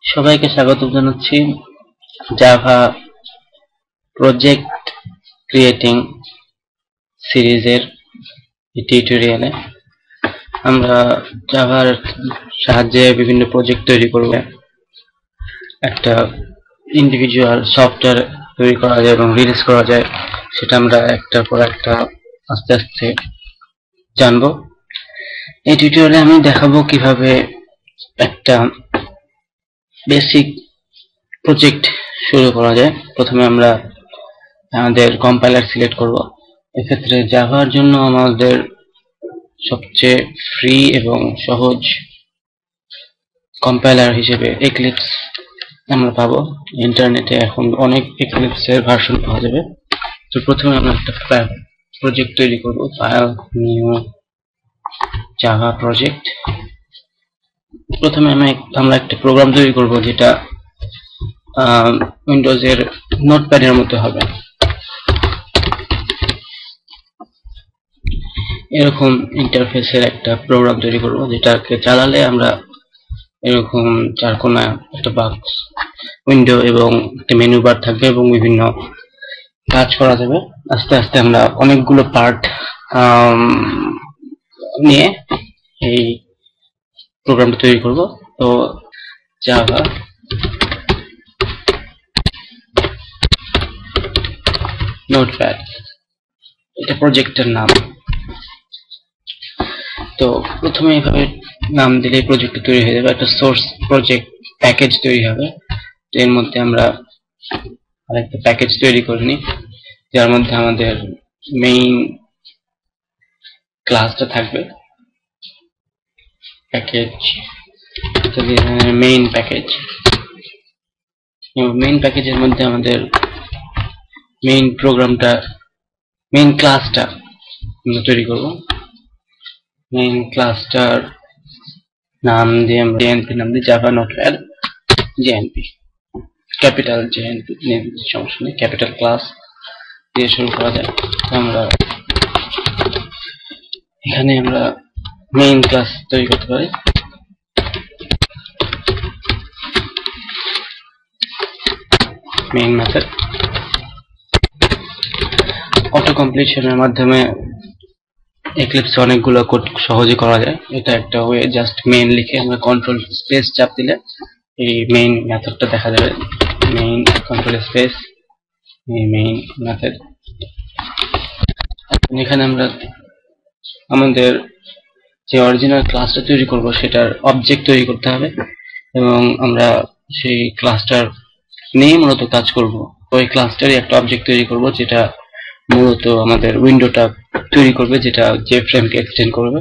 সবাইকে স্বাগত জানাচ্ছি জাভা প্রজেক্ট ক্রিয়েটিং সিরিজের এই টিউটোরিয়ালে। আমরা জাভার সাহায্যে বিভিন্ন প্রজেক্ট তৈরি করব। একটা ইন্ডিভিজুয়াল সফটওয়্যার তৈরি করা যায় এবং রিলিজ করা যায়, সেটা আমরা একটার পর একটা আস্তে আস্তে জানবো। এই টিউটোরিয়ালে আমি দেখাবো কিভাবে একটা বেসিক প্রজেক্ট শুরু করা যায়। প্রথমে আমরা আমাদের কম্পাইলার সিলেক্ট করব। এক্ষেত্রে জাভার জন্য আমাদের সবচেয়ে ফ্রি এবং সহজ কম্পাইলার হিসেবে এক্লিপস আমরা পাবো। ইন্টারনেটে এখন অনেক এক্লিপস এর ভার্সন পাওয়া যাবে। তো প্রথমে আমরা একটা প্রজেক্ট তৈরি করব। File, new Java project. প্রথমে আমরা একটা প্রোগ্রাম তৈরি করব যেটা উইন্ডোজের নোটপ্যাডের মতো হবে। এরকম ইন্টারফেসের একটা প্রোগ্রাম তৈরি করব, যেটাকে চালালে আমরা এরকম চারকোনা একটা বক্স উইন্ডো এবং একটা মেনু বার থাকবে এবং বিভিন্ন কাজ করা যাবে। আস্তে আস্তে আমরা অনেকগুলো পার্ট নিয়ে এই প্রোগ্রামটা তৈরি করব। তো জাভা নোটপ্যাড, এটা প্রজেক্টের নাম। তো প্রথমে এইভাবে নাম দিলে প্রজেক্ট তৈরি হয়ে যাবে। একটা সোর্স প্রজেক্ট প্যাকেজ তৈরি হবে। এর মধ্যে আমরা আরেকটা প্যাকেজ তৈরি করে নিই, যার মধ্যে আমাদের মেইন ক্লাসটা থাকবে। Package, main package. মেইন প্যাকেজের মধ্যে আমাদের মেইন প্রোগ্রামটা, মেইন ক্লাসটা আমরা তৈরি করব। মেইন ক্লাসটার নাম দিয়ে আমরা জেএনপি নাম দিই, জাভা নোটপ্যাড জেএনপি, ক্যাপিটাল জেএনপি, সমস্যা নেই, ক্যাপিটাল ক্লাস দিয়ে শুরু করা যায়। আমরা এখানে আমরা মেইন ক্লাস তৈরি করতে পারি। মেইন মেথড অটো কমপ্লিশনের মাধ্যমে এক্লিপসে অনেকগুলো কোড সহজে করা যায়। এটা একটা ওয়ে। জাস্ট মেইন লিখে আমরা কন্ট্রোল স্পেস চাপ দিলে এই মেইন মেথডটা দেখা যাবে। Main control space main method. এখানে আমরা আমাদের যে অরিজিনাল ক্লাসটা তৈরি করব সেটার অবজেক্ট তৈরি করতে হবে এবং আমরা সেই ক্লাসটার নিয়ে মূলত কাজ করব। ওই ক্লাসটারই একটা অবজেক্ট তৈরি করব যেটা মূলত আমাদের উইন্ডোটা তৈরি করবে, যেটা যে ফ্রেমকে এক্সটেন্ড করবে।